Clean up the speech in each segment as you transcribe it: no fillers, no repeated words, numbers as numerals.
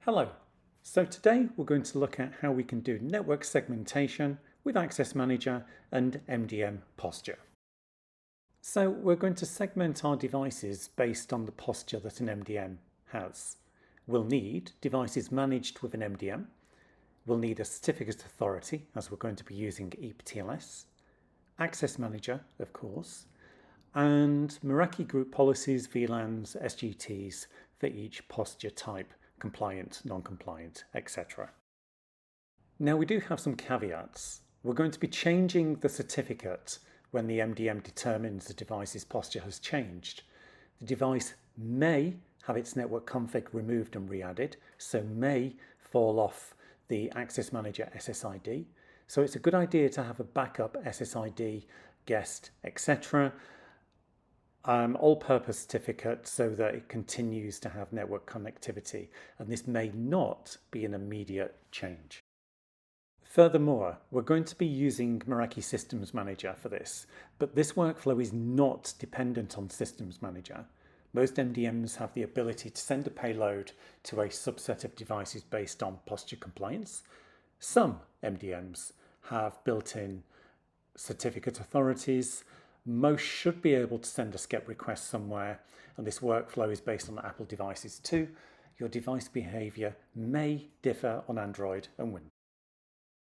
Hello. So today we're going to look at how we can do network segmentation with Access Manager and MDM posture. So we're going to segment our devices based on the posture that an MDM has. We'll need devices managed with an MDM. We'll need a certificate authority, as we're going to be using EPTLS, Access Manager, of course, and Meraki group policies, VLANs, SGTs for each posture type, compliant, non-compliant, etc. Now we do have some caveats. We're going to be changing the certificate when the MDM determines the device's posture has changed. The device may have its network config removed and re-added, so may fall off the Access Manager SSID. So it's a good idea to have a backup SSID, guest, etc. All-purpose certificate so that it continues to have network connectivity, and this may not be an immediate change. Furthermore, we're going to be using Meraki Systems Manager for this, but this workflow is not dependent on Systems Manager. Most MDMs have the ability to send a payload to a subset of devices based on posture compliance. Some MDMs have built-in certificate authorities. Most should be able to send a SCEP request somewhere, and this workflow is based on Apple devices too. Your device behavior may differ on Android and Windows.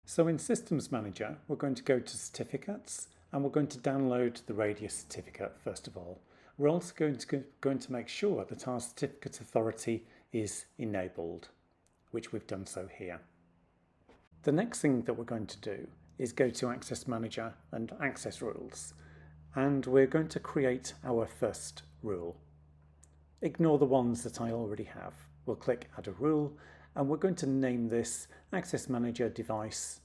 So in Systems Manager, we're going to go to Certificates, and we're going to download the Radius certificate first of all. We're also going to make sure that our certificate authority is enabled, which we've done so here. The next thing that we're going to do is go to Access Manager and Access Rules. And we're going to create our first rule. Ignore the ones that I already have. We'll click Add a Rule, and we're going to name this Access Manager Device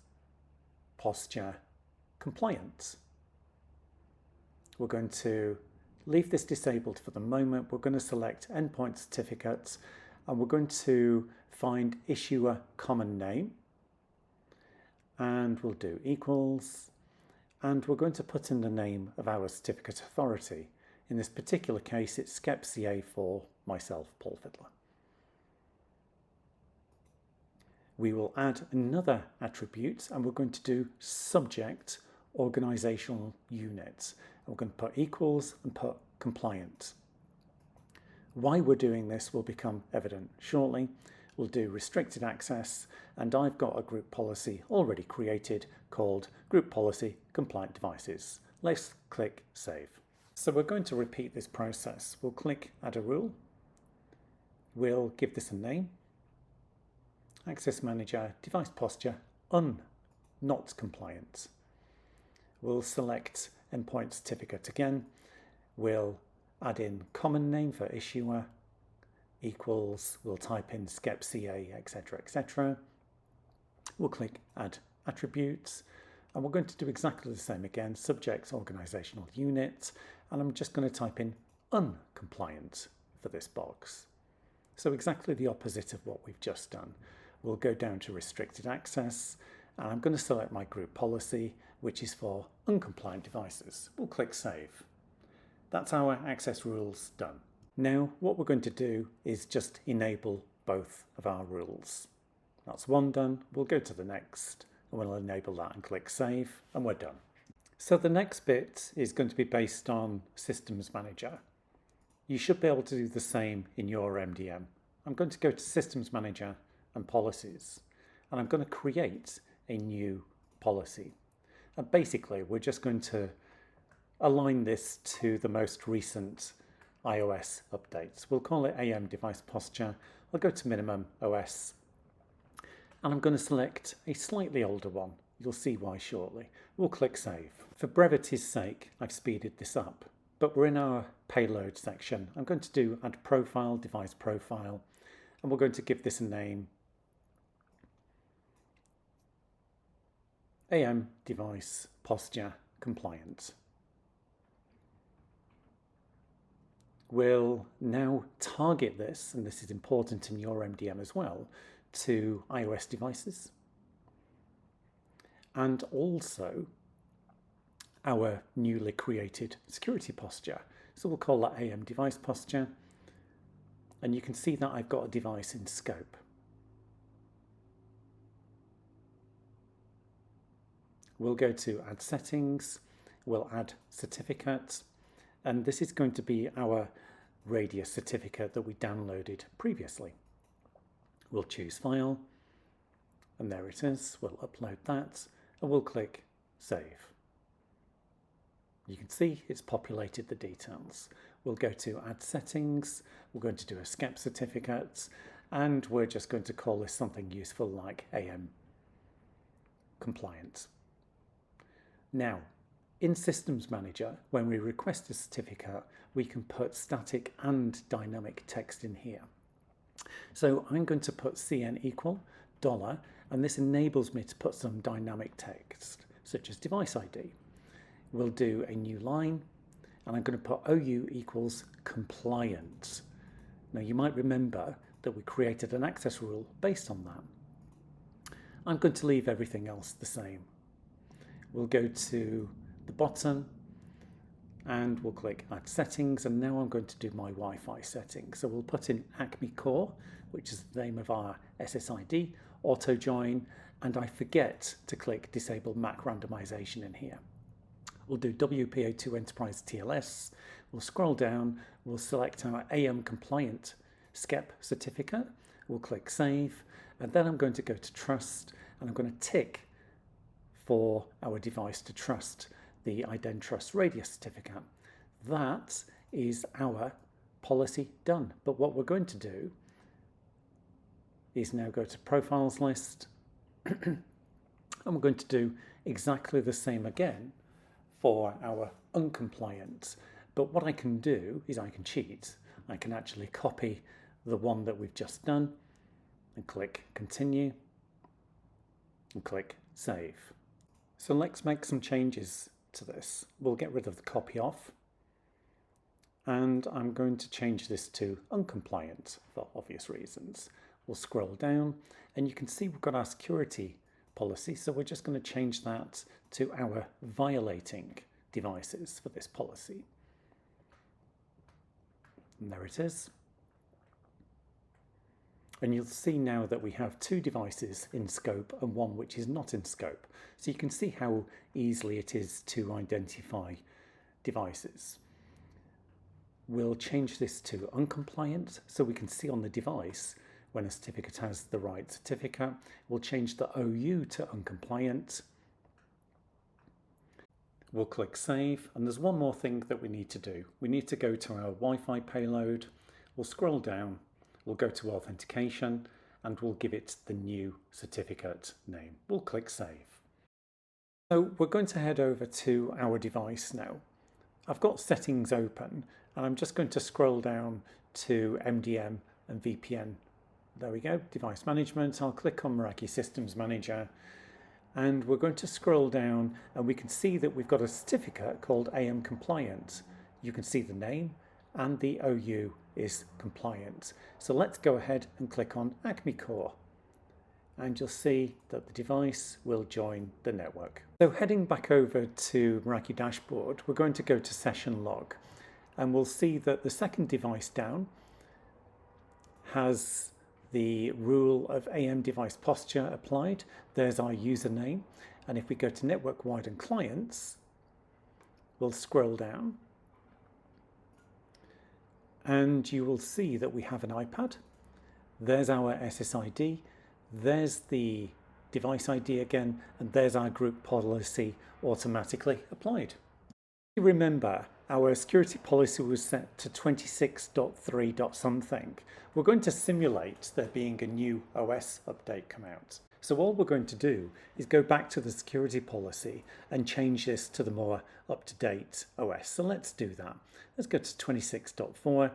Posture Compliant. We're going to leave this disabled for the moment. We're going to select Endpoint Certificates, and we're going to find Issuer Common Name, and we'll do equals. And we're going to put in the name of our certificate authority. In this particular case, it's SCEP-CA for myself, Paul Fiddler. We will add another attribute, and we're going to do subject organizational unit. And we're going to put equals and put compliant. Why we're doing this will become evident shortly. We'll do restricted access, and I've got a group policy already created called Group Policy Compliant Devices. Let's click Save. So we're going to repeat this process. We'll click Add a Rule. We'll give this a name. Access Manager Device Posture Not Compliant. We'll select Endpoint Certificate again. We'll add in common name for issuer. Equals, we'll type in SCEP-CA, etc., etc. We'll click Add Attributes, and we're going to do exactly the same again, subject organizational unit, and I'm just going to type in uncompliant for this box. So exactly the opposite of what we've just done. We'll go down to restricted access, and I'm going to select my group policy, which is for uncompliant devices. We'll click Save. That's our access rules done. Now, what we're going to do is just enable both of our rules. That's one done. We'll go to the next, and we'll enable that and click Save, and we're done. So the next bit is going to be based on Systems Manager. You should be able to do the same in your MDM. I'm going to go to Systems Manager and Policies, and I'm going to create a new policy. And basically, we're just going to align this to the most recent iOS updates. We'll call it AM Device Posture. I'll go to Minimum OS, and I'm going to select a slightly older one. You'll see why shortly. We'll click Save. For brevity's sake, I've speeded this up, but we're in our payload section. I'm going to do Add Profile, Device Profile, and we're going to give this a name. AM Device Posture Compliant. We'll now target this, and this is important in your MDM as well, to iOS devices and also our newly created security posture. So we'll call that AM device posture, and you can see that I've got a device in scope. We'll go to Add Settings, we'll add Certificate, and this is going to be our Radius certificate that we downloaded previously. We'll choose File, and there it is. We'll upload that, and we'll click Save. You can see it's populated the details. We'll go to Add Settings, we're going to do a SCEP certificate, and we're just going to call this something useful like AM compliant. Now, in Systems Manager, when we request a certificate, we can put static and dynamic text in here. So I'm going to put CN equal $, and this enables me to put some dynamic text, such as device ID. We'll do a new line, and I'm going to put OU equals compliant. Now you might remember that we created an access rule based on that. I'm going to leave everything else the same. We'll go to the bottom and we'll click Add Settings, and now I'm going to do my Wi-Fi settings. So we'll put in Acme Core, which is the name of our SSID, auto join, and I forget to click Disable MAC randomization in here. We'll do WPA2 Enterprise TLS, we'll scroll down, we'll select our AM compliant SCEP certificate, we'll click Save, and then I'm going to go to Trust, and I'm going to tick for our device to trust the IdenTrust Radius certificate. That is our policy done. But what we're going to do is now go to Profiles list, and we're going to do exactly the same again for our uncompliant. But what I can do is I can cheat. I can actually copy the one that we've just done and click Continue and click Save. So let's make some changes to this. We'll get rid of the copy off, and I'm going to change this to uncompliant for obvious reasons. We'll scroll down, and you can see we've got our security policy, so we're just going to change that to our violating devices for this policy. And there it is. And you'll see now that we have 2 devices in scope and 1 which is not in scope. So you can see how easily it is to identify devices. We'll change this to uncompliant so we can see on the device when a certificate has the right certificate. We'll change the OU to uncompliant. We'll click Save, and there's one more thing that we need to do. We need to go to our Wi-Fi payload. We'll scroll down. We'll go to Authentication, and we'll give it the new certificate name. We'll click Save. So we're going to head over to our device now. I've got settings open, and I'm just going to scroll down to MDM and VPN. There we go, device management. I'll click on Meraki Systems Manager, and we're going to scroll down, and we can see that we've got a certificate called AM compliant. You can see the name, and the OU is compliant. So let's go ahead and click on Acme Core, and you'll see that the device will join the network. So heading back over to Meraki dashboard, we're going to go to session log, and we'll see that the second device down has the rule of AM device posture applied. There's our username, and if we go to network wide and clients, we'll scroll down, and you will see that we have an iPad. There's our SSID, there's the device ID again, and there's our group policy automatically applied. You remember our security policy was set to 26.3. something. We're going to simulate there being a new OS update come out. So all we're going to do is go back to the security policy and change this to the more up-to-date OS. So let's do that. Let's go to 26.4,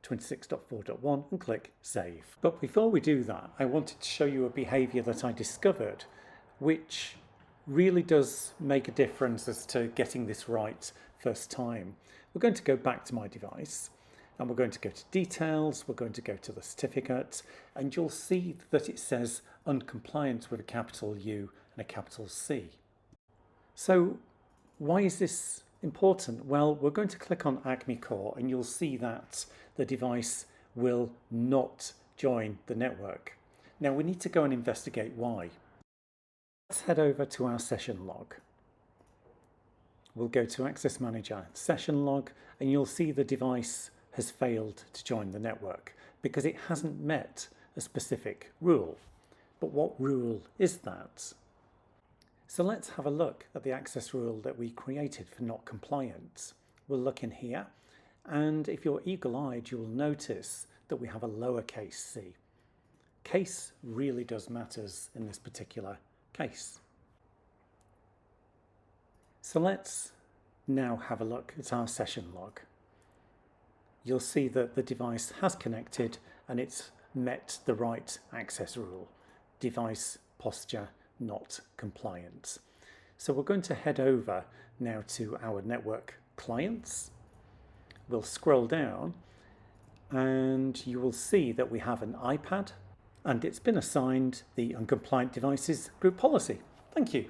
26.4.1 and click Save. But before we do that, I wanted to show you a behavior that I discovered, which really does make a difference as to getting this right first time. We're going to go back to my device, and we're going to go to Details, we're going to go to the certificate, and you'll see that it says uncompliant with a capital U and a capital C. So why is this important? Well, we're going to click on Acme Core, and you'll see that the device will not join the network. Now we need to go and investigate why. Let's head over to our session log. We'll go to Access Manager session log, and you'll see the device has failed to join the network because it hasn't met a specific rule. But what rule is that? So let's have a look at the access rule that we created for not compliant. We'll look in here, and if you're eagle-eyed, you will notice that we have a lowercase c. Case really does matters in this particular case. So let's now have a look at our session log. You'll see that the device has connected and it's met the right access rule. Device posture not compliant. So we're going to head over now to our network clients. We'll scroll down and you will see that we have an iPad and it's been assigned the uncompliant devices group policy. Thank you.